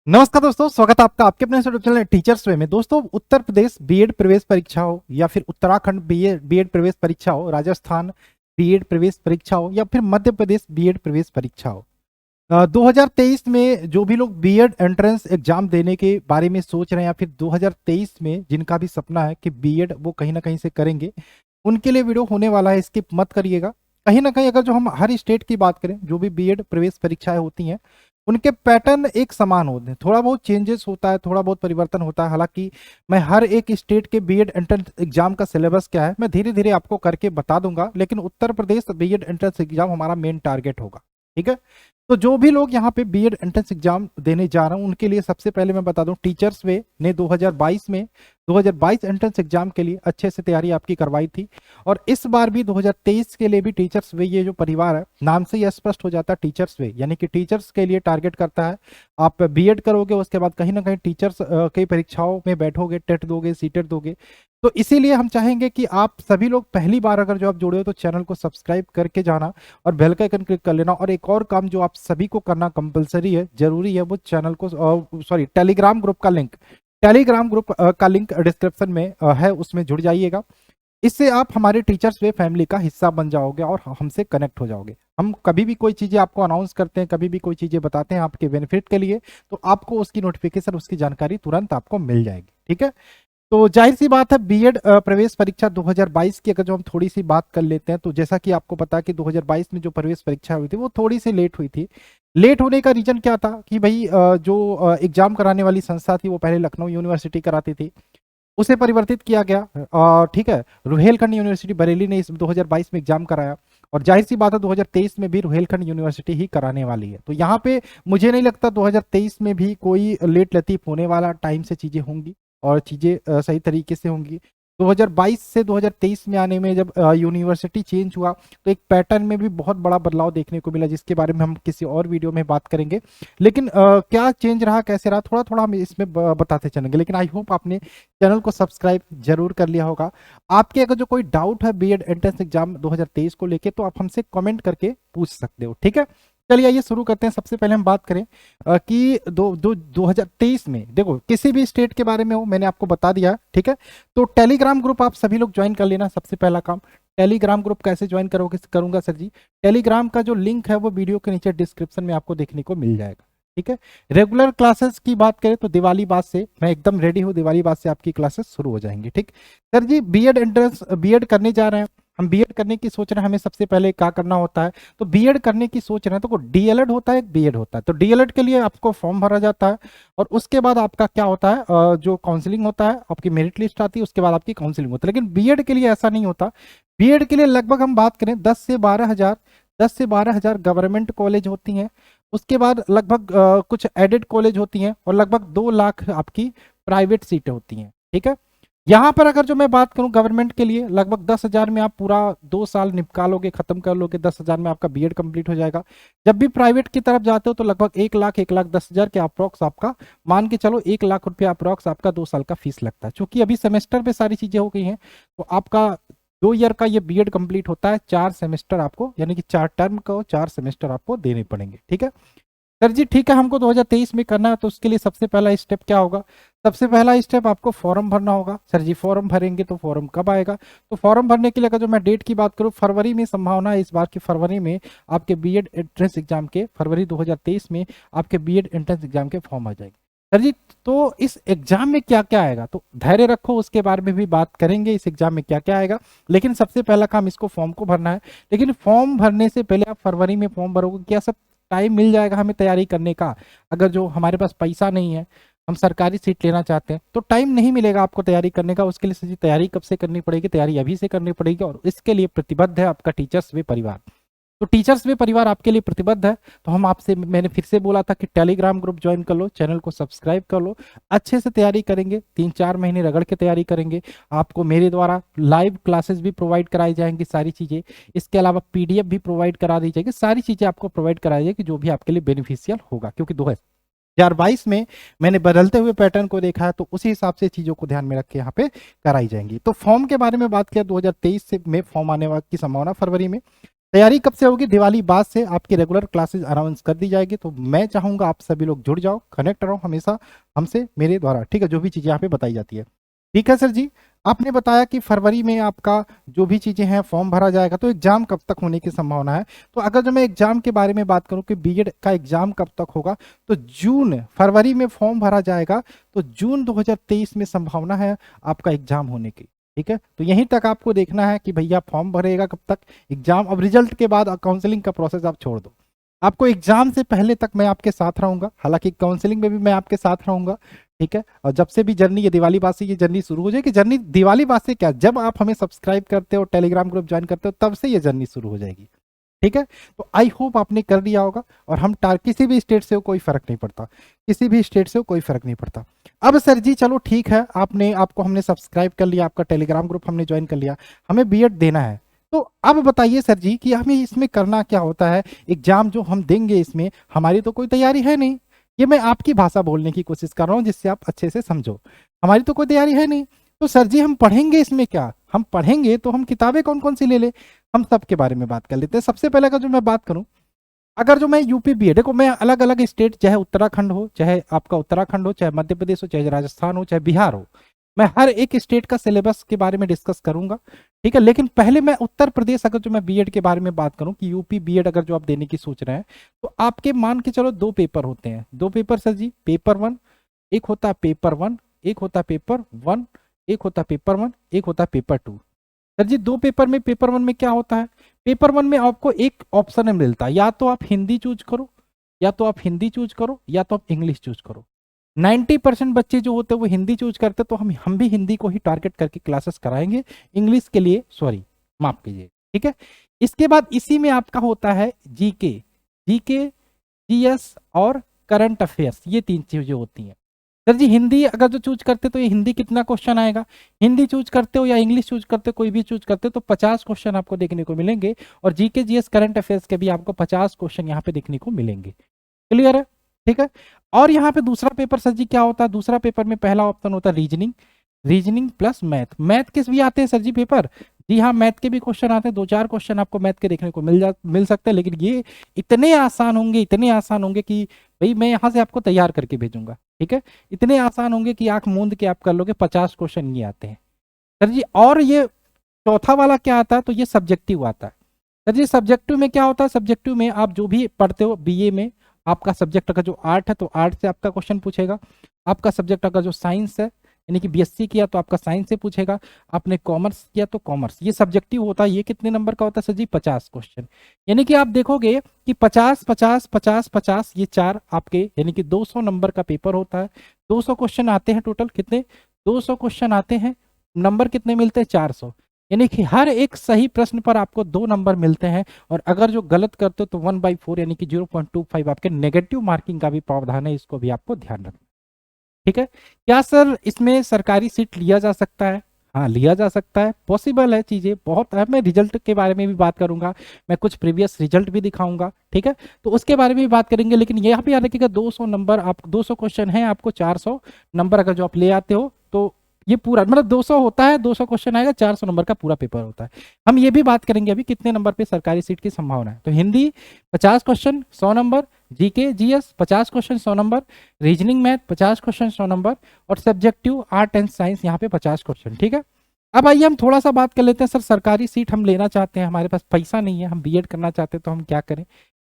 नमस्कार दोस्तों, स्वागत है आपका आपके अपने यूट्यूब चैनल टीचर्स वे में। दोस्तों, उत्तर प्रदेश बीएड प्रवेश परीक्षा हो या फिर उत्तराखंड बीएड प्रवेश परीक्षा हो, राजस्थान बीएड प्रवेश परीक्षा हो या फिर मध्य प्रदेश बीएड प्रवेश परीक्षा हो, 2023 में जो भी लोग बीएड एंट्रेंस एग्जाम देने के बारे में सोच रहे हैं या फिर 2023 में जिनका भी सपना है कि बीएड वो कहीं ना कहीं से करेंगे, उनके लिए वीडियो होने वाला है। स्किप मत करिएगा। कहीं ना कहीं अगर जो हम हर स्टेट की बात करें, जो भी बीएड प्रवेश परीक्षाएं होती हैं, उनके पैटर्न एक समान होते हैं। थोड़ा बहुत चेंजेस होता है, थोड़ा बहुत परिवर्तन होता है। हालांकि मैं हर एक स्टेट के बीएड एंट्रेंस एग्जाम का सिलेबस क्या है मैं धीरे धीरे आपको करके बता दूंगा, लेकिन Uttar Pradesh BEd entrance exam हमारा मेन टारगेट होगा। ठीक है, तो जो भी लोग यहाँ पे बीएड एंट्रेंस एग्जाम देने जा रहे हैं उनके लिए सबसे पहले मैं बता दूं, टीचर्स वे ने 2022 एंट्रेंस एग्जाम के लिए अच्छे से तैयारी आपकी करवाई थी। और इस बार भी 2023 के लिए भी टीचर्स वे, ये जो परिवार है, नाम से ही स्पष्ट हो जाता है टीचर्स वे, यानी कि टीचर्स के लिए टारगेट करता है। आप बीएड करोगे, उसके बाद कहीं ना कहीं टीचर्स की परीक्षाओं में बैठोगे, टेट दोगे, सीटेट दोगे। तो इसीलिए हम चाहेंगे कि आप सभी लोग पहली बार अगर जो आप जुड़े हो तो चैनल को सब्सक्राइब करके जाना और बेल का आइकन क्लिक कर लेना। और एक और काम जो आप सभी को करना कंपलसरी है, जरूरी है, वो चैनल को टेलीग्राम ग्रुप का लिंक डिस्क्रिप्शन में है, उसमें जुड़ जाइएगा। इससे आप हमारे टीचर्स वे फैमिली का हिस्सा बन जाओगे और हमसे कनेक्ट हो जाओगे। हम कभी भी कोई चीज़ें आपको अनाउंस करते हैं, कभी भी कोई चीज़ें बताते हैं आपके बेनिफिट के लिए, तो आपको उसकी नोटिफिकेशन, उसकी जानकारी तुरंत आपको मिल जाएगी। ठीक है, तो जाहिर सी बात है, बीएड प्रवेश परीक्षा 2022 की अगर जो हम थोड़ी सी बात कर लेते हैं, तो जैसा कि आपको पता है कि 2022 में जो प्रवेश परीक्षा हुई थी वो थोड़ी सी लेट हुई थी। लेट होने का रीजन क्या था कि भाई जो एग्जाम कराने वाली संस्था थी वो पहले लखनऊ यूनिवर्सिटी कराती थी, उसे परिवर्तित किया गया। ठीक है, रुहेलखंड यूनिवर्सिटी बरेली ने इस 2022 में एग्जाम कराया। और जाहिर सी बात है 2023 में भी रुहेलखंड यूनिवर्सिटी ही कराने वाली है। तो यहाँ पे मुझे नहीं लगता 2023 में भी कोई लेट लतीफ होने वाला, टाइम से चीज़ें होंगी और चीज़ें सही तरीके से होंगी। 2022 से 2023 में आने में जब यूनिवर्सिटी चेंज हुआ तो एक पैटर्न में भी बहुत बड़ा बदलाव देखने को मिला, जिसके बारे में हम किसी और वीडियो में बात करेंगे। लेकिन क्या चेंज रहा, कैसे रहा, थोड़ा थोड़ा हम इसमें बताते चलेंगे। लेकिन आई होप आपने चैनल को सब्सक्राइब जरूर कर लिया होगा। आपके अगर जो कोई डाउट है बीएड एंट्रेंस एग्जाम 2023 को लेके, तो आप हमसे कमेंट करके पूछ सकते हो। ठीक है, चलिए आइए शुरू करते हैं। सबसे पहले हम बात करें कि 2023 में देखो, किसी भी स्टेट के बारे में हो मैंने आपको बता दिया। ठीक है, तो टेलीग्राम ग्रुप आप सभी लोग ज्वाइन कर लेना। सबसे पहला काम, टेलीग्राम ग्रुप कैसे ज्वाइन करोगे, करूंगा सर जी। टेलीग्राम का जो लिंक है वो वीडियो के नीचे डिस्क्रिप्शन में आपको देखने को मिल जाएगा। ठीक है, रेगुलर क्लासेस की बात करें तो दिवाली बाद से मैं एकदम रेडी हूँ, दिवाली बाद से आपकी क्लासेस शुरू हो जाएंगी। ठीक सर जी, बीएड एंट्रेंस बीएड करने जा रहे हैं हम, बीएड करने की सोच रहे हैं, हमें सबसे पहले क्या करना होता है। तो बीएड करने की सोच रहे हैं तो डीएलएड होता है, एक बीएड होता है। तो डीएलएड के लिए आपको फॉर्म भरा जाता है और उसके बाद आपका क्या होता है, जो काउंसलिंग होता है, आपकी मेरिट लिस्ट आती है, उसके बाद आपकी काउंसलिंग होती है। लेकिन बीएड के लिए ऐसा नहीं होता। बीएड के लिए लगभग हम बात करें 10 से 12 हज़ार गवर्नमेंट कॉलेज होती हैं। उसके बाद लगभग कुछ एडेड कॉलेज होती हैं और लगभग 2 लाख आपकी प्राइवेट सीटें होती हैं। ठीक है, यहाँ पर अगर जो मैं बात करूं गवर्नमेंट के लिए, लगभग 10 हज़ार में आप पूरा 2 साल निपटा लोगे, खत्म कर लोगे, 10 हज़ार में आपका बीएड कंप्लीट हो जाएगा। जब भी प्राइवेट की तरफ जाते हो तो लगभग 1 लाख 10 हज़ार के अप्रॉक्स आपका, मान के चलो 1 लाख रुपया अप्रॉक्स आपका 2 साल का फीस लगता है। चूंकि अभी सेमेस्टर पे सारी चीजें हो गई हैं, तो आपका 2 ईयर का ये बीएड कंप्लीट होता है। 4 सेमेस्टर आपको, यानी कि 4 टर्म को 4 सेमेस्टर आपको देने पड़ेंगे। ठीक है सर जी, ठीक है, हमको 2023 में करना है, तो उसके लिए सबसे पहला स्टेप क्या होगा। सबसे पहला स्टेप आपको फॉर्म भरना होगा। सर जी, फॉर्म भरेंगे तो फॉर्म कब आएगा। तो फॉर्म भरने के लिए अगर जो मैं डेट की बात करूं, फरवरी में संभावना है इस बार की, फरवरी में आपके बीएड एंट्रेंस एग्जाम के, फरवरी 2023 में आपके बीएड एंट्रेंस एग्जाम के फॉर्म आ जाएंगे। सर जी, तो इस एग्जाम में क्या क्या आएगा, तो धैर्य रखो, उसके बारे में भी बात करेंगे, इस एग्जाम में क्या क्या आएगा। लेकिन सबसे पहला काम, इसको फॉर्म को भरना है। लेकिन फॉर्म भरने से पहले आप फरवरी में फॉर्म भरोगे, क्या सब टाइम मिल जाएगा हमें तैयारी करने का। अगर जो हमारे पास पैसा नहीं है, हम सरकारी सीट लेना चाहते हैं, तो टाइम नहीं मिलेगा आपको तैयारी करने का। उसके लिए सर जी तैयारी कब से करनी पड़ेगी, तैयारी अभी से करनी पड़ेगी। और इसके लिए प्रतिबद्ध है आपका टीचर्स वे परिवार। तो टीचर्स वे परिवार आपके लिए प्रतिबद्ध है। तो हम आपसे, मैंने फिर से बोला था कि टेलीग्राम ग्रुप ज्वाइन कर लो, चैनल को सब्सक्राइब कर लो। अच्छे से तैयारी करेंगे, 3-4 महीने रगड़ के तैयारी करेंगे। आपको मेरे द्वारा लाइव क्लासेस भी प्रोवाइड कराई जाएंगी, सारी चीज़ें। इसके अलावा पीडीएफ भी प्रोवाइड करा दी जाएगी, सारी चीज़ें आपको प्रोवाइड कराई जाएगी, जो भी आपके लिए बेनिफिशियल होगा। क्योंकि 2022 में मैंने बदलते हुए पैटर्न को देखा है, तो उसी हिसाब से चीज़ों को ध्यान में रख के यहाँ पे कराई जाएंगी। तो फॉर्म के बारे में बात किया, 2023 से में फॉर्म आने की संभावना फरवरी में। तैयारी कब से होगी? दिवाली बाद से आपकी रेगुलर क्लासेस अनाउंस कर दी जाएगी। तो मैं चाहूंगा आप सभी लोग जुड़ जाओ, कनेक्ट रहो हमेशा हमसे, मेरे द्वारा, ठीक है, जो भी चीज़ें यहाँ पे बताई जाती है। ठीक है सर जी, आपने बताया कि फरवरी में आपका जो भी चीज़ें हैं फॉर्म भरा जाएगा, तो एग्जाम कब तक होने की संभावना है? तो अगर जो मैं एग्जाम के बारे में बात करूं कि बीएड का एग्जाम कब तक होगा, तो जून, फरवरी में फॉर्म भरा जाएगा, तो जून 2023 में संभावना है आपका एग्जाम होने की। ठीक है, तो यहीं तक आपको देखना है कि भैया फॉर्म भरेगा कब तक, एग्जाम। अब रिजल्ट के बाद काउंसलिंग का प्रोसेस आप छोड़ दो, आपको एग्जाम से पहले तक मैं आपके साथ रहूंगा, हालांकि काउंसलिंग में भी मैं आपके साथ रहूंगा। ठीक है, और जब से भी जर्नी, ये दिवाली बाद से ये जर्नी शुरू हो जाएगी, जर्नी दिवाली बाद से क्या, जब आप हमें सब्सक्राइब करते हो, टेलीग्राम ग्रुप ज्वाइन करते हो, तब से ये जर्नी शुरू हो जाएगी। ठीक है, तो आई होप आपने कर लिया होगा। और हम किसी भी स्टेट से हो कोई फर्क नहीं पड़ता, किसी भी स्टेट से हो कोई फर्क नहीं पड़ता। अब सर जी चलो ठीक है, आपको हमने सब्सक्राइब कर लिया, आपका टेलीग्राम ग्रुप हमने ज्वाइन कर लिया, हमें बीएड देना है। तो अब बताइए सर जी कि हमें इसमें करना क्या होता है? एग्जाम जो हम देंगे इसमें हमारी तो कोई तैयारी है नहीं, ये मैं आपकी भाषा बोलने की कोशिश कर रहा हूँ जिससे आप अच्छे से समझो। हमारी तो कोई तैयारी है नहीं, तो सर जी हम पढ़ेंगे इसमें क्या? हम पढ़ेंगे तो हम किताबें कौन कौन सी ले ले, हम सब के बारे में बात कर लेते हैं। सबसे पहले अगर जो मैं बात करूं, अगर जो मैं यूपी बीएड, देखो मैं अलग अलग स्टेट, चाहे उत्तराखंड हो, चाहे आपका उत्तराखंड हो, चाहे मध्य प्रदेश हो, चाहे राजस्थान हो, चाहे बिहार हो, मैं हर एक स्टेट का सिलेबस के बारे में डिस्कस करूंगा। ठीक है, लेकिन पहले मैं उत्तर प्रदेश, अगर जो मैं बीएड के बारे में बात करूं कि यूपी बीएड अगर जो आप देने की सोच रहे हैं, तो आपके मान के चलो 2 पेपर होते हैं। 2 पेपर सर जी, पेपर 1, एक होता है पेपर 1, एक होता है पेपर 1, एक होता है पेपर 1, एक होता है पेपर 2। सर जी 2 पेपर में, पेपर 1 में क्या होता है? पेपर 1 में आपको एक ऑप्शन मिलता है, या तो आप हिंदी चूज करो, या तो आप हिंदी चूज करो, या तो आप इंग्लिश चूज करो। 90% बच्चे जो होते हैं वो हिंदी चूज करते, तो हम भी हिंदी को ही टारगेट करके क्लासेस कराएंगे, इंग्लिश के लिए सॉरी, माफ कीजिए। ठीक है, इसके बाद इसी में आपका होता है जीके, जीके, जीएस और करंट अफेयर्स, ये 3 चीजें होती हैं। सर जी हिंदी अगर जो चूज करते तो ये हिंदी कितना क्वेश्चन आएगा? हिंदी चूज करते हो या इंग्लिश चूज करते हो, कोई भी चूज करते हो, तो 50 क्वेश्चन आपको देखने को मिलेंगे। और जीके जीएस करंट अफेयर्स के भी आपको 50 क्वेश्चन यहाँ पे देखने को मिलेंगे। क्लियर है? ठीक है, और यहाँ पे दूसरा पेपर सर जी क्या होता है? दूसरा पेपर में पहला ऑप्शन होता है reasoning, reasoning plus math. Math के भी आते हैं सर जी पेपर, जी हाँ, मैथ के भी क्वेश्चन आते हैं, 2-4 क्वेश्चन आपको मैथ के देखने को मिल सकते हैं, लेकिन ये इतने आसान होंगे, इतने आसान होंगे कि भाई मैं यहाँ से आपको तैयार करके भेजूंगा। ठीक है, इतने आसान होंगे कि आंख मूंद के आप कर लोगे, 50 क्वेश्चन ये आते हैं सर जी। और ये चौथा वाला क्या आता है? तो ये सब्जेक्टिव आता है सर जी। सब्जेक्टिव में क्या होता है? सब्जेक्टिव में आप जो भी पढ़ते हो बीए में, आपका सब्जेक्ट अगर जो आर्ट है तो आर्ट से आपका क्वेश्चन पूछेगा, आपका सब्जेक्ट अगर जो साइंस है यानी कि बीएससी किया तो आपका साइंस से पूछेगा, आपने कॉमर्स किया तो कॉमर्स। ये सब्जेक्टिव होता है, ये कितने नंबर का होता है सर जी? 50 क्वेश्चन। यानी कि आप देखोगे कि 50 50 50 50, ये 4 आपके यानी कि 200 नंबर का पेपर होता है। 200 क्वेश्चन आते हैं टोटल, कितने? 200 क्वेश्चन आते हैं, नंबर कितने मिलते हैं? 400। यानी कि हर एक सही प्रश्न पर आपको 2 नंबर मिलते हैं, और अगर जो गलत करते हो तो 1/4 यानी कि 0.25 आपके नेगेटिव मार्किंग का भी प्रावधान है, इसको भी आपको ध्यान रखना। ठीक है, क्या सर इसमें सरकारी सीट लिया जा सकता है? हाँ लिया जा सकता है, पॉसिबल है, चीजें बहुत है। मैं रिजल्ट के बारे में भी बात करूंगा, मैं कुछ प्रीवियस रिजल्ट भी दिखाऊंगा। ठीक है, तो उसके बारे में भी बात करेंगे, लेकिन यहाँ पे याद रखिएगा 200 नंबर, आप 200 क्वेश्चन है, आपको 400 नंबर अगर जो आप ले आते हो तो ये पूरा मतलब 200 होता है, 200 क्वेश्चन आएगा, 400 नंबर का पूरा पेपर होता है। हम ये भी बात करेंगे अभी कितने नंबर पे सरकारी सीट की संभावना है। तो Hindi 50 question 100 number, GK GS 50 question 100 number, reasoning math 50 question 100 number, और सब्जेक्टिव आर्ट एंड साइंस यहाँ पे 50 क्वेश्चन। ठीक है, अब आइए हम थोड़ा सा बात कर लेते हैं, सर सरकारी सीट हम लेना चाहते हैं, हमारे पास पैसा नहीं है, हम बीएड करना चाहते हैं, तो हम क्या करें?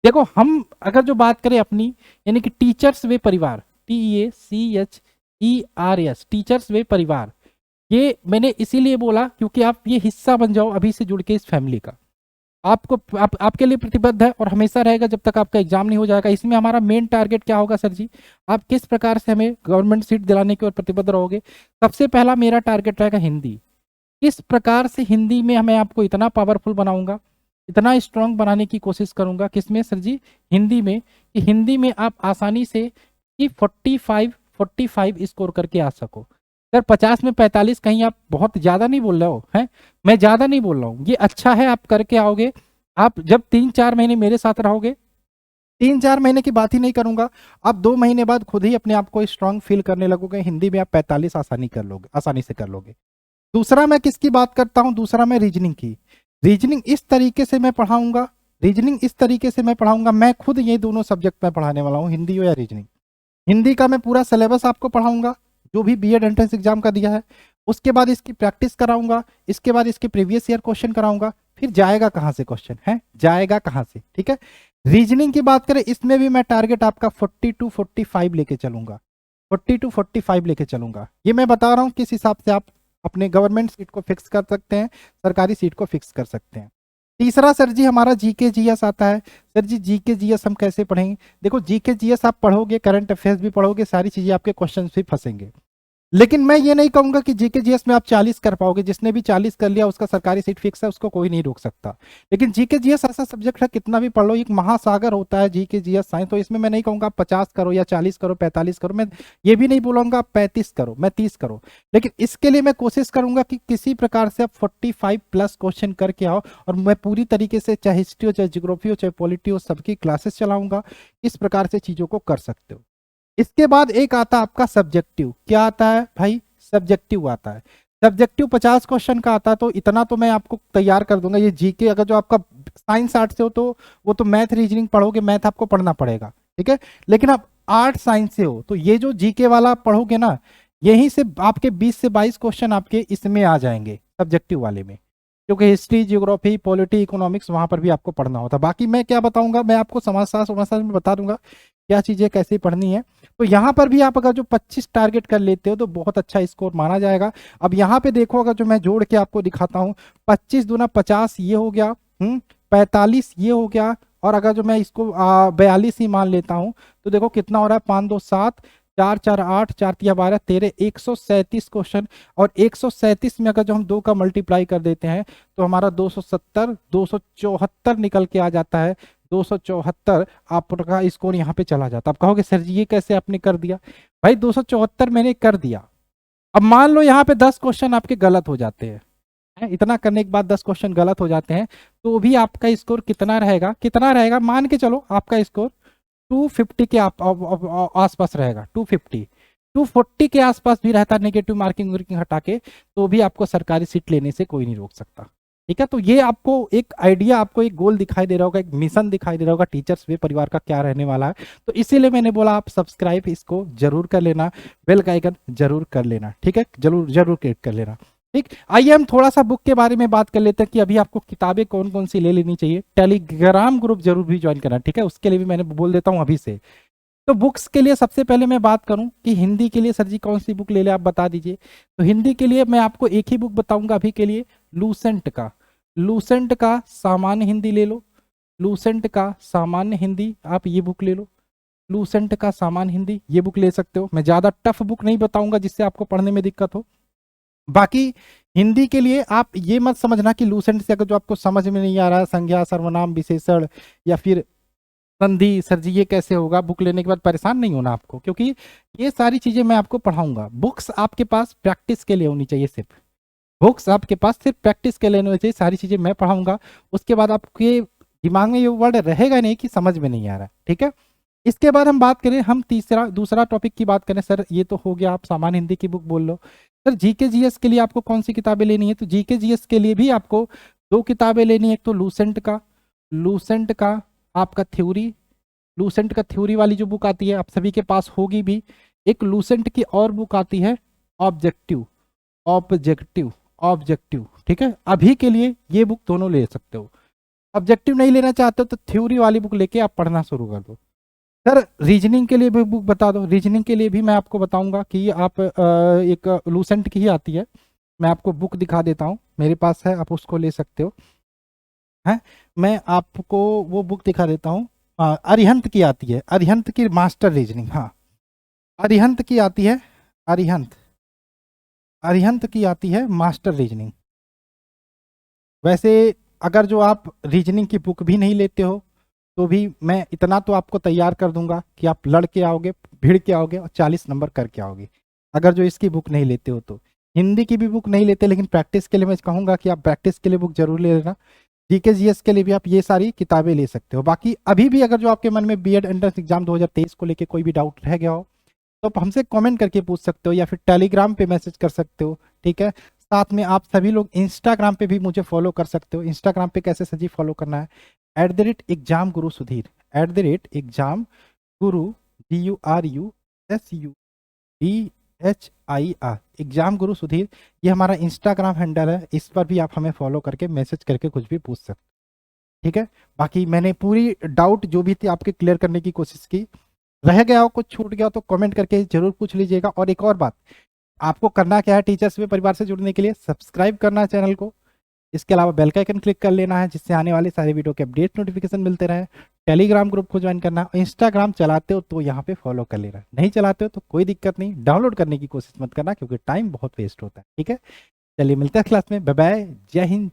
देखो हम अगर जो बात करें अपनी यानी कि टीचर्स वे परिवार, TACHERS, टीचर्स वे परिवार, ये मैंने इसीलिए बोला क्योंकि आप ये हिस्सा बन जाओ अभी से जुड़ के इस फैमिली का। आपके लिए प्रतिबद्ध है और हमेशा रहेगा जब तक आपका एग्जाम नहीं हो जाएगा। इसमें हमारा मेन टारगेट क्या होगा सर जी? आप किस प्रकार से हमें गवर्नमेंट सीट दिलाने की ओर प्रतिबद्ध रहोगे? सबसे पहला मेरा टारगेट रहेगा हिंदी। किस प्रकार से हिंदी में मैं आपको इतना पावरफुल बनाऊंगा, इतना स्ट्रांग बनाने की कोशिश करूंगा, किसमें सर जी? हिंदी में, कि हिंदी में आप आसानी से कि 45 स्कोर करके आ सको। सर 50 में 45 कहीं आप बहुत ज्यादा नहीं बोल रहे हो हैं? मैं ज्यादा नहीं बोल रहा हूँ, ये अच्छा है, आप करके आओगे। आप जब 3-4 महीने मेरे साथ रहोगे, 3-4 महीने की बात ही नहीं करूंगा, आप 2 महीने बाद खुद ही अपने आप को स्ट्रांग फील करने लगोगे, हिंदी में आप 45 आसानी से कर लोगे। दूसरा मैं किसकी बात करता हूं? दूसरा मैं रीजनिंग की। रीजनिंग इस तरीके से मैं पढ़ाऊंगा, रीजनिंग इस तरीके से मैं पढ़ाऊंगा, मैं खुद ये दोनों सब्जेक्ट में पढ़ाने वाला हूँ, हिंदी हो या रीजनिंग। हिंदी का मैं पूरा सिलेबस आपको पढ़ाऊंगा जो भी बीएड एंट्रेंस एग्जाम का दिया है, उसके बाद इसकी प्रैक्टिस कराऊंगा, इसके बाद इसके प्रीवियस ईयर क्वेश्चन कराऊंगा, फिर जाएगा कहाँ से क्वेश्चन है, जाएगा कहाँ से, ठीक है। रीजनिंग की बात करें, इसमें भी मैं टारगेट आपका 40 to 45 लेके चलूंगा, 40 to 45 लेके चलूंगा। ये मैं बता रहा हूँ किस हिसाब से आप अपने गवर्नमेंट सीट को फिक्स कर सकते हैं, सरकारी सीट को फिक्स कर सकते हैं। तीसरा सर जी हमारा जीके जीएस आता है। सर जी जीके जीएस हम कैसे पढ़ेंगे? देखो जीके जीएस आप पढ़ोगे, करंट अफेयर्स भी पढ़ोगे, सारी चीजें आपके क्वेश्चन भी फंसेंगे, लेकिन मैं ये नहीं कहूंगा कि जीके जीएस में आप 40 कर पाओगे। जिसने भी 40 कर लिया उसका सरकारी सीट फिक्स है, उसको कोई नहीं रोक सकता। लेकिन जीके जीएस ऐसा सब्जेक्ट है, कितना भी पढ़ लो, एक महासागर होता है जीके जीएस साइंस। तो इसमें मैं नहीं कहूंगा आप 50 करो या 40 करो, 45 करो, मैं ये भी नहीं बोलूंगा आप 35 करो, मैं 30 करो। लेकिन इसके लिए मैं कोशिश करूंगा कि किसी प्रकार से आप 45 प्लस क्वेश्चन करके आओ, और मैं पूरी तरीके से चाहे हिस्ट्री हो, चाहे जियोग्राफी हो, चाहे पॉलिटी हो, सबकी क्लासेस चलाऊंगा। इस प्रकार से चीजों को कर सकते हो। इसके बाद एक आता है आपका सब्जेक्टिव। क्या आता है भाई? सब्जेक्टिव आता है। सब्जेक्टिव 50 क्वेश्चन का आता है, तो इतना तो मैं आपको तैयार कर दूंगा। ये जीके अगर जो आपका साइंस आर्ट से हो तो वो तो मैथ रीजनिंग पढ़ोगे, मैथ आपको पढ़ना पड़ेगा, ठीक है। लेकिन आप आर्ट साइंस से हो तो ये जो जीके वाला पढ़ोगे ना, यहीं से आपके 20 से 22 क्वेश्चन आपके इसमें आ जाएंगे सब्जेक्टिव वाले में, क्योंकि हिस्ट्री, जियोग्राफी, पॉलिटी, इकोनॉमिक्स वहां पर भी आपको पढ़ना होता है। बाकी मैं क्या बताऊंगा, मैं आपको समाजशास्त्र में बता दूंगा क्या चीजें कैसे पढ़नी है। तो यहाँ पर भी आप अगर जो 25 टारगेट कर लेते हो तो बहुत अच्छा स्कोर माना जाएगा। अब यहाँ पे देखो, अगर जो मैं जोड़ के आपको दिखाता हूँ, 25 दूना 50 ये हो गया, 45 ये हो गया, और अगर जो मैं इसको 42 ही मान लेता हूँ तो देखो कितना हो रहा है, 5 2 7, 4 4 8, 4 3 12 13, 137 क्वेश्चन। और 137 में अगर जो हम 2 का मल्टीप्लाई कर देते हैं तो हमारा 270 274 निकल के आ जाता है। 274 आपका स्कोर यहाँ पे चला जाता। आप कहोगे सर जी ये कैसे आपने कर दिया? भाई 274 मैंने कर दिया। अब मान लो यहाँ पे 10 क्वेश्चन आपके गलत हो जाते हैं, इतना करने के बाद 10 क्वेश्चन गलत हो जाते हैं, तो भी आपका स्कोर कितना रहेगा? कितना रहेगा? मान के चलो आपका स्कोर 250 के आसपास रहेगा, 250 240 के आसपास भी रहता, नेगेटिव मार्किंग हटा के, तो भी आपको सरकारी सीट लेने से कोई नहीं रोक सकता, ठीक है। तो ये आपको एक आइडिया, आपको एक गोल दिखाई दे रहा होगा, एक मिशन दिखाई दे रहा होगा टीचर्स वे परिवार का क्या रहने वाला है। तो इसीलिए मैंने बोला आप सब्सक्राइब इसको जरूर कर लेना, बेल का आइकन जरूर कर लेना, ठीक है, जरूर जरूर क्लिक कर लेना, ठीक। आइए हम थोड़ा सा बुक के बारे में बात कर लेते हैं कि अभी आपको किताबें कौन कौन सी ले लेनी चाहिए। टेलीग्राम ग्रुप जरूर भी ज्वाइन करना, ठीक है, उसके लिए भी मैंने बोल देता हूँ अभी से। तो बुक्स के लिए सबसे पहले मैं बात करूं कि हिंदी के लिए सर जी कौन सी बुक ले ले, आप बता दीजिए। तो हिंदी के लिए मैं आपको एक ही बुक बताऊंगा अभी के लिए, लूसेंट का, लूसेंट का सामान्य हिंदी ले लो। लूसेंट का सामान्य हिंदी आप ये बुक ले लो, लूसेंट का सामान्य हिंदी ये बुक ले सकते हो। मैं ज़्यादा टफ बुक नहीं बताऊंगा जिससे आपको पढ़ने में दिक्कत हो। बाकी हिंदी के लिए आप ये मत समझना कि लूसेंट से अगर जो आपको समझ में नहीं आ रहा है, संज्ञा, सर्वनाम, विशेषण या फिर संधि, सर जी ये कैसे होगा, बुक लेने के बाद परेशान नहीं होना आपको, क्योंकि ये सारी चीजें मैं आपको पढ़ाऊंगा। बुक्स आपके पास प्रैक्टिस के लिए होनी चाहिए, सिर्फ बुक्स आपके पास सिर्फ प्रैक्टिस के लिए होनी चाहिए, सारी चीजें मैं पढ़ाऊंगा। उसके बाद आपके दिमाग में ये वर्ड रहेगा नहीं कि समझ में नहीं आ रहा, ठीक है। इसके बाद हम बात करें, हम दूसरा टॉपिक की बात करें। सर ये तो हो गया, आप सामान्य हिंदी की बुक बोल लो। सर जीके जीएस के लिए आपको कौन सी किताबें लेनी है? तो जीके जीएस के लिए भी आपको 2 किताबें लेनी है। एक तो लूसेंट का आपका थ्योरी, लूसेंट का थ्योरी वाली जो बुक आती है आप सभी के पास होगी भी। एक लूसेंट की और बुक आती है ऑब्जेक्टिव, ऑब्जेक्टिव, ऑब्जेक्टिव, ठीक है। अभी के लिए ये बुक दोनों ले सकते हो। ऑब्जेक्टिव नहीं लेना चाहते हो तो थ्योरी वाली बुक लेके आप पढ़ना शुरू कर दो। सर रीजनिंग के लिए भी बुक बता दो। रीजनिंग के लिए भी मैं आपको बताऊंगा कि आप एक लूसेंट की ही आती है, मैं आपको बुक दिखा देता हूँ, मेरे पास है, आप उसको ले सकते हो। है, मैं आपको वो बुक दिखा देता हूँ। अरिहंत की आती है, अरिहंत की मास्टर रीजनिंग, हाँ अरिहंत की आती है, अरिहंत, अरिहंत की आती है मास्टर रीजनिंग। वैसे अगर जो आप रीजनिंग की बुक भी नहीं लेते हो तो भी मैं इतना तो आपको तैयार कर दूंगा कि आप लड़ के आओगे, भिड़ के आओगे और 40 नंबर करके आओगे, अगर जो इसकी बुक नहीं लेते हो तो। हिंदी की भी बुक नहीं लेते, लेकिन प्रैक्टिस के लिए मैं कहूँगा कि आप प्रैक्टिस के लिए बुक जरूर ले लेना। जीके जीएस के लिए भी आप ये सारी किताबें ले सकते हो। बाकी अभी भी अगर जो आपके मन में बीएड एंट्रेंस एग्जाम 2023 को लेके कोई भी डाउट रह गया हो तो आप हमसे कमेंट करके पूछ सकते हो या फिर टेलीग्राम पे मैसेज कर सकते हो, ठीक है। साथ में आप सभी लोग इंस्टाग्राम पे भी मुझे फॉलो कर सकते हो। इंस्टाग्राम पे कैसे सजी फॉलो करना है, @एग्जाम गुरु सुधीर, @एग्जाम गुरु GURUSUDHIR, एग्जाम गुरु सुधीर, ये हमारा इंस्टाग्राम हैंडल है। इस पर भी आप हमें फॉलो करके मैसेज करके कुछ भी पूछ सकते हो, ठीक है। बाकी मैंने पूरी डाउट जो भी थी आपके क्लियर करने की कोशिश की। रह गया हो, कुछ छूट गया हो तो कमेंट करके जरूर पूछ लीजिएगा। और एक और बात, आपको करना क्या है टीचर्स वे परिवार से जुड़ने के लिए, सब्सक्राइब करना है चैनल को, इसके अलावा बेल का आइकन क्लिक कर लेना है जिससे आने वाले सारे वीडियो के अपडेट नोटिफिकेशन मिलते रहे। टेलीग्राम ग्रुप को ज्वाइन करना है। इंस्टाग्राम चलाते हो तो यहाँ पे फॉलो कर लेना, नहीं चलाते हो तो कोई दिक्कत नहीं, डाउनलोड करने की कोशिश मत करना क्योंकि टाइम बहुत वेस्ट होता है, ठीक है। चलिए मिलते हैं क्लास में, बाय बाय, जय हिंद।